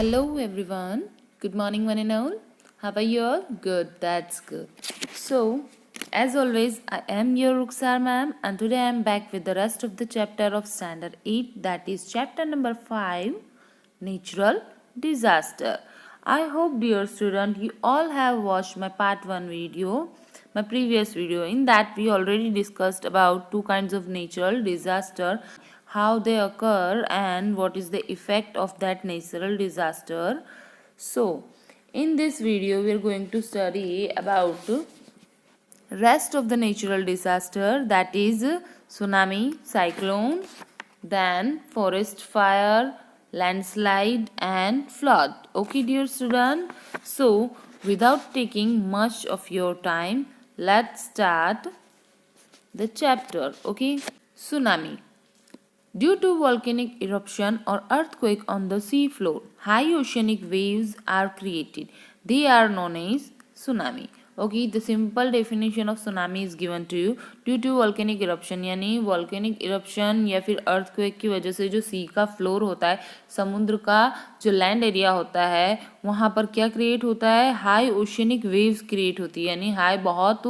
Hello everyone. Good morning, one and all. How are you all? Good, that's good. So, as always, I am your Ruksar ma'am, and today I am back with the rest of the chapter of Standard 8, that is chapter number 5, Natural Disaster. I hope, dear student, you all have watched my part 1 video, my previous video. In that, we already discussed about two kinds of natural disaster, how they occur and what is the effect of that natural disaster. So in this video we are going to study about rest of the natural disaster, that is tsunami, cyclone, then forest fire, landslide and flood. Okay dear student, so without taking much of your time, let's start the chapter. Okay, tsunami. Due to volcanic eruption or earthquake on the seafloor, high oceanic waves are created. They are known as tsunami. Okay, the simple definition of tsunami is given to you. Due to volcanic eruption, यानी volcanic eruption या फिर earthquake की वजह से जो सी का floor होता है, समुद्र का जो लैंड एरिया होता है, वहाँ पर क्या क्रिएट होता है? हाई ओशियनिक वेव्स क्रिएट होती है, यानी हाई बहुत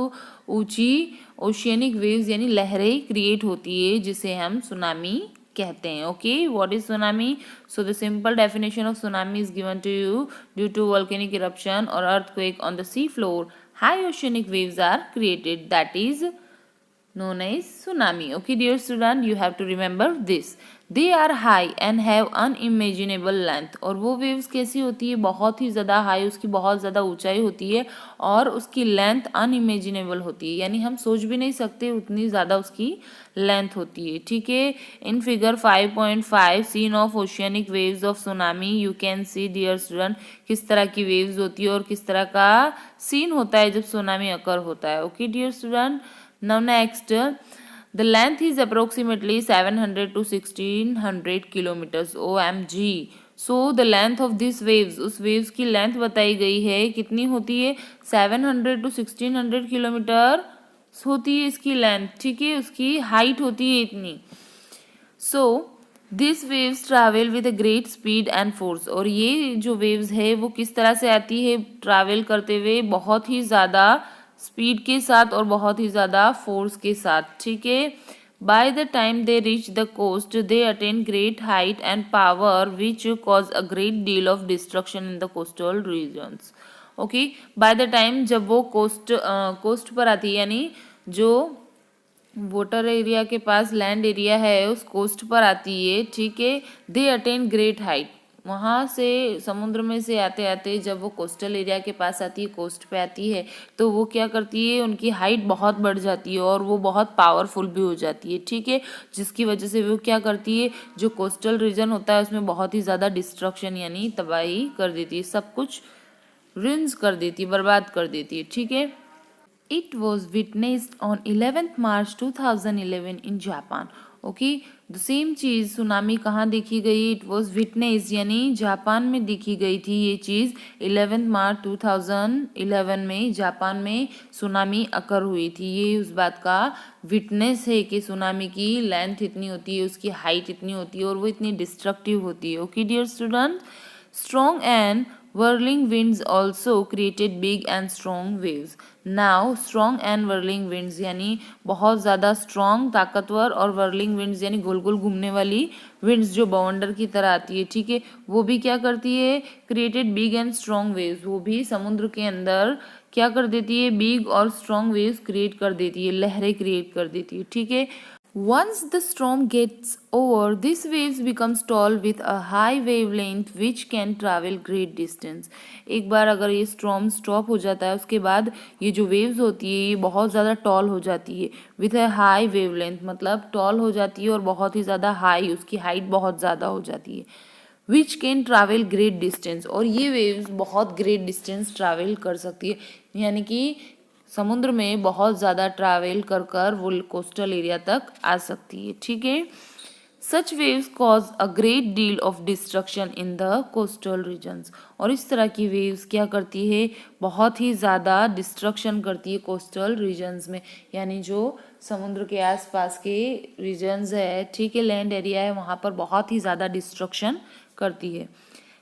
ऊंची ओशियनिक वेव्स यानी लहरें क्रिएट होती है, जिसे हम सुनामी कहते हैं. Okay, what is tsunami? So the simple definition of tsunami is given to you. Due to volcanic eruption और earthquake on the sea floor, high oceanic waves are created, that is known as tsunami. Okay dear student, you have to remember this. They are high and have unimaginable length. और वो waves कैसी होती है? बहुत ही ज़्यादा high, उसकी बहुत ज़्यादा ऊंचाई होती है और उसकी लेंथ अनइमेजिनेबल होती है, यानी हम सोच भी नहीं सकते उतनी ज़्यादा उसकी लेंथ होती है. ठीक है, in figure 5.5 scene of oceanic waves of tsunami you can see dear student किस तरह की वेव्स होती है और किस तरह का सीन होता है जब सुनामी अकर होता है. Okay dear student, now next, the length is approximately 700 to 1600 kilometers. OMG. So the length of these waves, उस waves की length बताई गई है कितनी होती है? 700 to 1600 किलोमीटर होती है इसकी length. ठीक है, उसकी height होती है इतनी. So this waves travel with a great speed and force. और ये जो वेव्स है वो किस तरह से आती है? ट्रैवल करते हुए बहुत ही ज़्यादा स्पीड के साथ और बहुत ही ज़्यादा फोर्स के साथ. ठीक है, by the time they reach the coast they attain great height and power which cause a great deal of destruction in the coastal regions. Okay, by the time जब वो कोस्ट पर आती है, यानी जो वाटर एरिया के पास land area है उस कोस्ट पर आती है. ठीक है, दे अटेन ग्रेट हाइट. वहाँ से समुद्र में से आते आते जब वो कोस्टल एरिया के पास आती है, कोस्ट पे आती है, तो वो क्या करती है? उनकी हाइट बहुत बढ़ जाती है और वो बहुत पावरफुल भी हो जाती है. ठीक है, जिसकी वजह से वो क्या करती है? जो कोस्टल रीजन होता है उसमें बहुत ही ज़्यादा डिस्ट्रक्शन यानी तबाही कर देती है, सब कुछ रिंस कर देती है, बर्बाद कर देती है. ठीक है, it was witnessed on 11th March 2011 in Japan. Okay, the same cheese tsunami कहाँ देखी गई? इट वॉज विटनेस यानी जापान में देखी गई थी ये चीज़. 11 मार्च 2011 में जापान में सुनामी अकर हुई थी. ये उस बात का विटनेस है कि सुनामी की लेंथ इतनी होती है, उसकी हाइट इतनी होती है और वो इतनी डिस्ट्रक्टिव होती है. Okay dear student, strong and whirling winds also created big and strong waves. Now strong and whirling winds यानी बहुत ज़्यादा strong ताकतवर और whirling winds यानी गोल गोल घूमने वाली winds जो बवंडर की तरह आती है. ठीक है, वो भी क्या करती है? created big and strong waves. वो भी समुद्र के अंदर क्या कर देती है? big और strong waves create कर देती है, लहरें create कर देती है. ठीक है, once the storm gets over, these waves becomes tall with a high wavelength which can travel great distance. एक बार अगर ये storm stop हो जाता है उसके बाद ये जो waves होती है ये बहुत ज़्यादा tall हो जाती है. with a high wavelength मतलब tall हो जाती है और बहुत ही ज़्यादा high, उसकी height बहुत ज़्यादा हो जाती है. which can travel great distance. और ये waves बहुत great distance travel कर सकती है, यानी कि समुद्र में बहुत ज़्यादा ट्रैवल कर कर वो कोस्टल एरिया तक आ सकती है. ठीक है, such waves cause a great deal of destruction in the coastal regions. और इस तरह की वेव्स क्या करती है? बहुत ही ज़्यादा डिस्ट्रक्शन करती है कोस्टल रीजन्स में, यानी जो समुद्र के आसपास के रीजन्स है, ठीक है, लैंड एरिया है, वहाँ पर बहुत ही ज़्यादा डिस्ट्रक्शन करती है.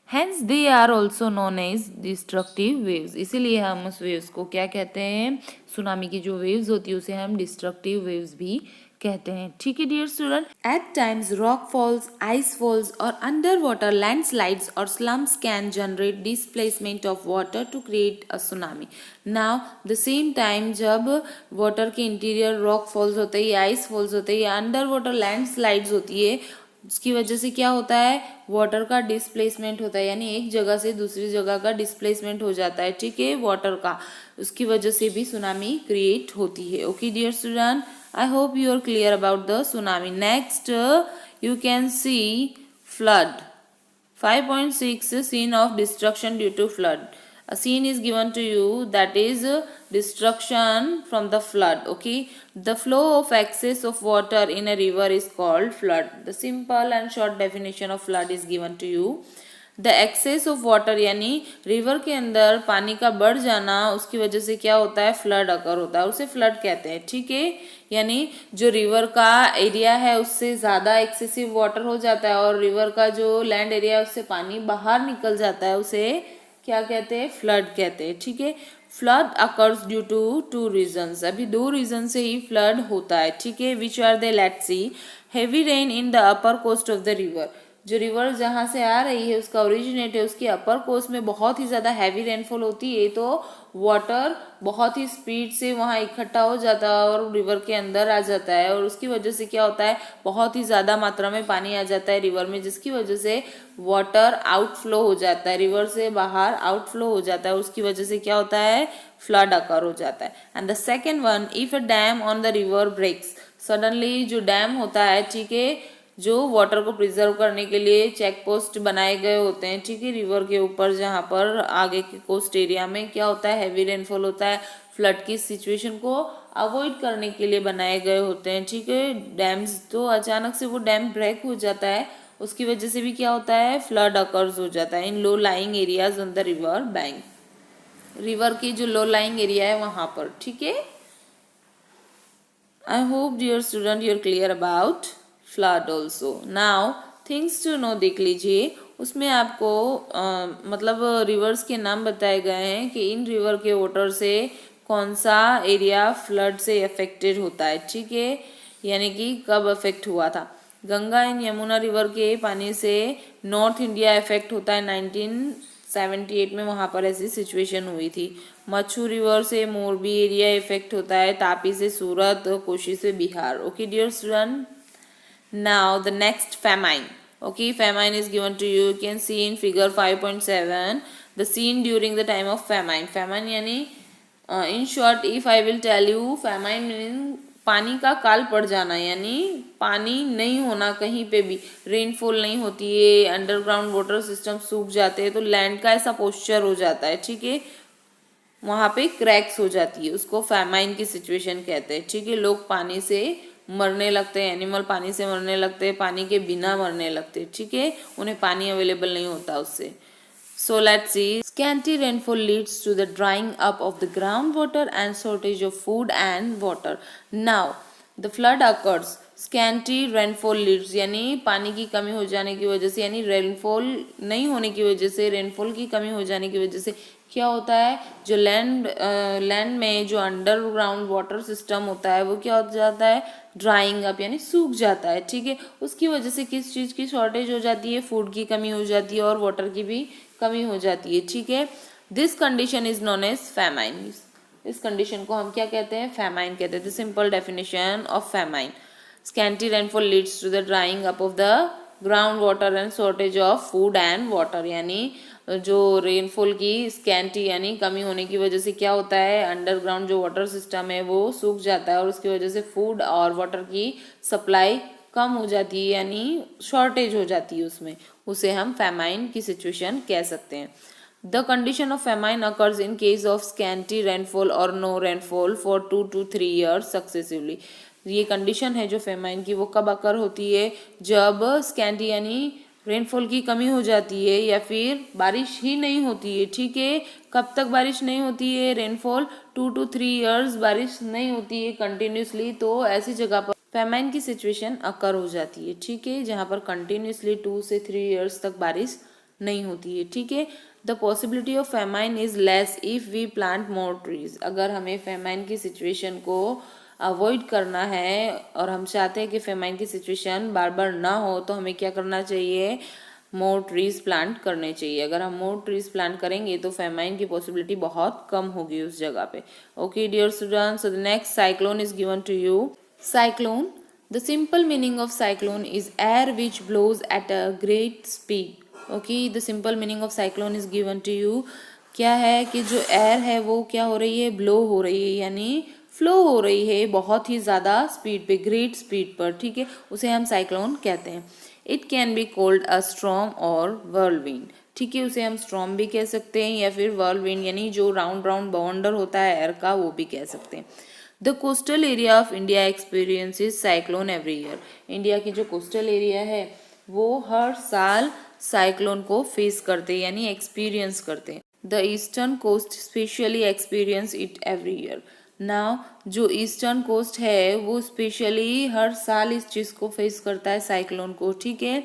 Hence they are also known as destructive waves. इसीलिए हम उस waves को क्या कहते हैं, सुनामी की जो waves होती है उसे हम destructive waves भी कहते हैं. ठीक है dear student. At times rock falls, ice falls or underwater landslides or slumps can generate displacement of water to create a tsunami. Now the same time जब water के interior rock falls होते हैं या ice falls होते हैं या underwater landslides होती है, उसकी वजह से क्या होता है, वाटर का डिस्प्लेसमेंट होता है, यानी एक जगह से दूसरी जगह का डिस्प्लेसमेंट हो जाता है. ठीक है, वाटर का, उसकी वजह से भी सुनामी क्रिएट होती है. Okay dear student, I hope you are clear about the tsunami. Next you can see flood. 5.6 scene of destruction due to flood. A scene is given to you that is destruction from the flood. Okay, the flow of excess of water in a river is called flood. The simple and short definition of flood is given to you. The excess of water यानी river के अंदर पानी का बढ़ जाना, उसकी वजह से क्या होता है, फ्लड अकर होता है, उसे फ्लड कहते हैं. ठीक है, यानी जो रिवर का एरिया है उससे ज़्यादा एक्सेसिव वाटर हो जाता है और रिवर का जो लैंड एरिया है उससे पानी बाहर निकल जाता है, उसे क्या कहते हैं, फ्लड कहते हैं. ठीक है, flood occurs due to two reasons. अभी दो रीजन से ही फ्लड होता है. ठीक है, which are they, let's see. Heavy rain in the upper coast of the river. जो रिवर जहाँ से आ रही है उसका ओरिजिनेट है, उसकी अपर कोस्ट में बहुत ही ज़्यादा हैवी रेनफॉल होती है, तो वाटर बहुत ही स्पीड से वहाँ इकट्ठा हो जाता है और रिवर के अंदर आ जाता है, और उसकी वजह से क्या होता है, बहुत ही ज़्यादा मात्रा में पानी आ जाता है रिवर में, जिसकी वजह से वाटर आउटफ्लो हो जाता है, रिवर से बाहर आउटफ्लो हो जाता है, उसकी वजह से क्या होता है, फ्लड अकर हो जाता है. And the second one, if a dam on the river breaks. Suddenly जो डैम होता है, ठीक है, जो वाटर को प्रिजर्व करने के लिए चेक पोस्ट बनाए गए होते हैं, ठीक है, रिवर के ऊपर, जहाँ पर आगे के कोस्ट एरिया में क्या होता है, हैवी रेनफॉल होता है, फ्लड की सिचुएशन को अवॉइड करने के लिए बनाए गए होते हैं. ठीक है, डैम्स, तो अचानक से वो डैम ब्रेक हो जाता है, उसकी वजह से भी क्या होता है, फ्लड अकर्स हो जाता है in low lying areas on the river bank. River की जो लो लाइंग एरिया है वहाँ पर. ठीक है, I hope dear student you are clear about flood also. Now things to know देख लीजिए, उसमें आपको मतलब रिवर्स के नाम बताए गए हैं कि इन रिवर के वाटर से कौन सा एरिया फ्लड से अफेक्टेड होता है. ठीक है, यानी कि कब अफेक्ट हुआ था. गंगा एंड यमुना रिवर के पानी से नॉर्थ इंडिया अफेक्ट होता है. 1978 में वहाँ पर ऐसी सिचुएशन हुई थी. मच्छू रिवर से मोरबी एरिया इफेक्ट होता है. तापी से सूरत, कोशी से Bihar. Okay dear student, now the next famine. Okay, famine is given to you. You can see in figure 5.7 the scene during the time of famine. Famine यानी in short if I will tell you, famine means पानी का काल पड़ जाना, यानी पानी नहीं होना, कहीं पे भी रेनफॉल नहीं होती है, अंडरग्राउंड वाटर सिस्टम सूख जाते हैं, तो लैंड का ऐसा पोस्चर हो जाता है. ठीक है, वहाँ पे क्रैक्स हो जाती है, उसको फैमाइन की सिचुएशन कहते हैं. ठीक है, लोग पानी से मरने लगते हैं, एनिमल पानी से मरने लगते हैं, पानी के बिना मरने लगते हैं. ठीक है, उन्हें पानी अवेलेबल नहीं होता उससे. So let's see. Scanty rainfall leads to the drying up of the ground water and shortage of food and water. Now the flood occurs. Scanty rainfall leads यानी पानी की कमी हो जाने की वजह से, यानी रेनफॉल नहीं होने की वजह से, रेनफॉल की कमी हो जाने की वजह से क्या होता है, जो लैंड में जो अंडरग्राउंड वाटर सिस्टम होता है वो क्या हो जाता है, ड्राइंग अप यानी सूख जाता है. ठीक है, उसकी वजह से किस चीज़ की शॉर्टेज हो जाती है, फूड की कमी हो जाती है और वाटर की भी कमी हो जाती है. ठीक है, this condition is known as famine. इस कंडीशन को हम क्या कहते हैं, फैमाइन कहते हैं. The simple definition of famine. Scanty rainfall leads to the drying up of the ground water and shortage of food and water. यानी जो रेनफॉल की स्कैंटी यानी कमी होने की वजह से क्या होता है, अंडरग्राउंड जो वाटर सिस्टम है वो सूख जाता है और उसकी वजह से फूड और वाटर की सप्लाई कम हो जाती है, यानी शॉर्टेज हो जाती है उसमें, उसे हम फैमाइन की सिचुएशन कह सकते हैं. The condition of famine occurs in case of scanty rainfall और no rainfall for 2 to 3 years successively. ये कंडीशन है जो फैमाइन की, वो कब अकर होती है, जब स्कैंटी यानी रेनफॉल की कमी हो जाती है या फिर बारिश ही नहीं होती है. ठीक है, कब तक बारिश नहीं होती है, रेनफॉल 2 to 3 years बारिश नहीं होती है कंटिन्यूसली, तो ऐसी जगह पर फैमाइन की सिचुएशन अकर हो जाती है. ठीक है, जहाँ पर कंटिन्यूसली 2 से 3 years तक बारिश नहीं होती है, ठीक है। The possibility of famine is less if we plant more trees. अगर हमें फेमाइन की सिचुएशन को अवॉइड करना है और हम चाहते हैं कि फेमाइन की सिचुएशन बार बार ना हो, तो हमें क्या करना चाहिए, मोर ट्रीज प्लांट करने चाहिए। अगर हम मोर ट्रीज प्लांट करेंगे तो फेमाइन की पॉसिबिलिटी बहुत कम होगी उस जगह पे। Okay dear students, so the next cyclone is given to you. Cyclone, the simple meaning of cyclone is air which blows at a great speed. Okay, the simple meaning of cyclone is given to you. क्या है कि जो air है वो क्या हो रही है, ब्लो हो रही है, यानी फ्लो हो रही है बहुत ही ज़्यादा स्पीड पे, ग्रेट स्पीड पर, ठीक है, उसे हम साइक्लोन कहते हैं। It can be called a storm और व्हर्लविंड, ठीक है, उसे हम स्टॉर्म भी कह सकते हैं या फिर व्हर्लविंड यानी जो राउंड राउंड बाउंडर होता है एयर का, वो भी कह सकते हैं। The coastal area of India experiences cyclone every year. India की जो कोस्टल एरिया है वो हर साल साइक्लोन को फेस करते हैं यानी एक्सपीरियंस करते हैं। The eastern coast specially experience it every year. Now जो ईस्टर्न कोस्ट है वो स्पेशली हर साल इस चीज़ को फेस करता है, साइक्लोन को, ठीक है।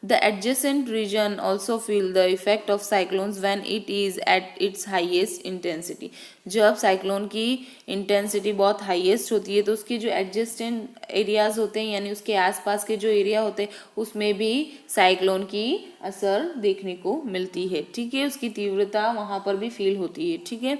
The adjacent region also feel the effect of cyclones when it is at its highest intensity. जब साइक्लोन की इंटेंसिटी बहुत हाईएस्ट होती है तो उसकी जो एडजेसेंट एरियाज होते हैं यानी उसके आसपास के जो एरिया होते हैं उसमें भी साइक्लोन की असर देखने को मिलती है, ठीक है, उसकी तीव्रता वहाँ पर भी फील होती है, ठीक है।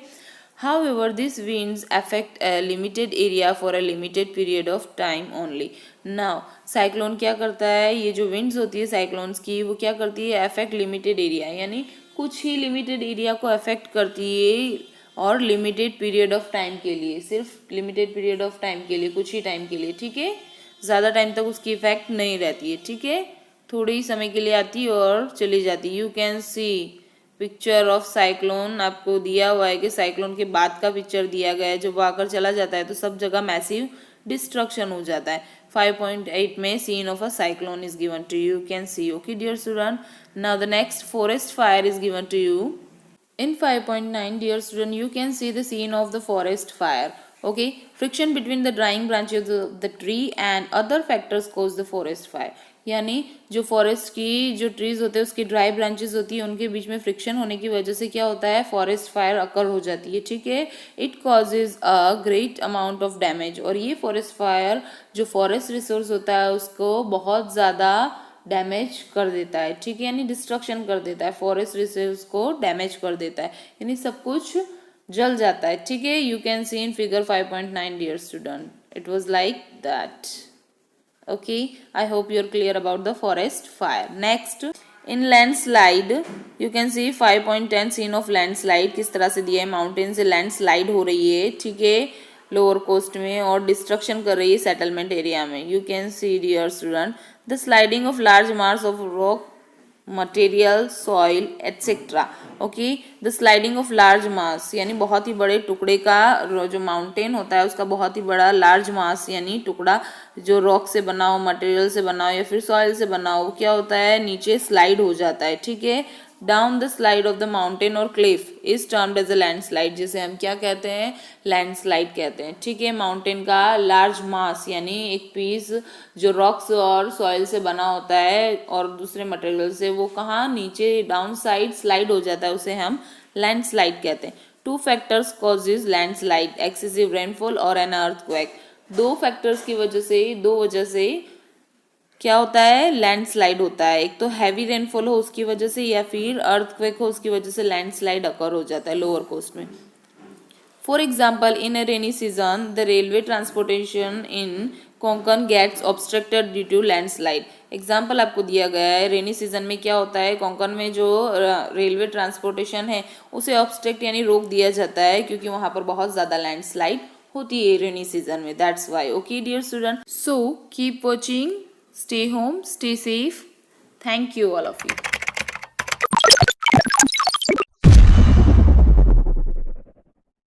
However, these winds affect a limited area for a limited period of time only. Now, cyclone क्या करता है, ये जो winds होती है साइक्लोन्स की वो क्या करती है, अफेक्ट लिमिटेड एरिया, यानी कुछ ही लिमिटेड एरिया को अफेक्ट करती है और लिमिटेड पीरियड ऑफ टाइम के लिए, सिर्फ लिमिटेड पीरियड ऑफ टाइम के लिए, कुछ ही टाइम के लिए, ठीक है, ज़्यादा टाइम तक उसकी इफेक्ट नहीं रहती है, ठीक है, थोड़े ही समय के लिए आती है और चली जाती है। You can C picture of cyclone, आपको दिया हुआ है कि साइक्लोन के बाद का पिक्चर दिया गया है, जब वो आकर चला जाता है तो सब जगह मैसिव डिस्ट्रक्शन हो जाता है। 5.8 में scene of a cyclone is given to you, can see. Okay dear student, now the next forest fire is given to you. In 5.9, dear student, you can see the scene of the forest fire. Okay, friction between the drying branches of the tree and other factors cause the forest fire. यानी जो forest की जो trees होते हैं उसकी dry branches होती है उनके बीच में फ्रिक्शन होने की वजह से क्या होता है, फॉरेस्ट फायर अकर हो जाती है, ठीक है। It causes a great amount of damage, और ये फॉरेस्ट फायर जो फॉरेस्ट रिसोर्स होता है उसको बहुत ज़्यादा डैमेज कर देता है, ठीक है, यानी डिस्ट्रक्शन कर देता है, फॉरेस्ट रिसोर्स को डैमेज कर देता है, यानी सब कुछ जल जाता है, ठीक है। You can see in figure 5.9 dear student, it was like that. Okay, I hope you are clear about the forest fire. Next, in landslide you can see 5.10 scene of landslide. किस तरह से दिया है, माउंटेन से landslide हो रही है, ठीक है, लोअर कोस्ट में, और डिस्ट्रक्शन कर रही है सेटलमेंट एरिया में। You can see dear student the sliding of large mass of rock material soil etcetera. Okay, the sliding of large mass यानी बहुत ही बड़े टुकड़े का, जो माउंटेन होता है उसका बहुत ही बड़ा लार्ज मास यानी टुकड़ा जो रॉक से बना हो, मटेरियल से बना हो या फिर सॉइल से बना हो, क्या होता है, नीचे स्लाइड हो जाता है, ठीक है। Down the slide of the mountain और cliff is termed as a landslide, जिसे हम क्या कहते हैं, लैंडस्लाइड कहते हैं, ठीक है। माउंटेन का लार्ज मास यानी एक पीस जो रॉक्स और सॉइल से बना होता है और दूसरे मटेरियल से, वो कहाँ, नीचे डाउन साइड स्लाइड हो जाता है, उसे हम लैंडस्लाइड कहते हैं। Two factors causes landslide, excessive rainfall और एन अर्थक्वेक। दो फैक्टर्स की वजह से, दो वजह से क्या होता है, लैंडस्लाइड होता है। एक तो हैवी रेनफॉल हो उसकी वजह से या फिर अर्थक्वेक हो उसकी वजह से लैंडस्लाइड अकर हो जाता है लोअर कोस्ट में। For example, in a rainy season the railway transportation in Konkan gets obstructed due to landslide. Example आपको दिया गया है, रेनी सीजन में क्या होता है, कोंकण में जो रेलवे ट्रांसपोर्टेशन है उसे ऑब्स्ट्रक्ट यानी रोक दिया जाता है क्योंकि वहाँ पर बहुत ज़्यादा लैंडस्लाइड होती है रेनी सीजन में, that's why. Okay dear student, so keep watching, stay home, stay safe. Thank you all of you.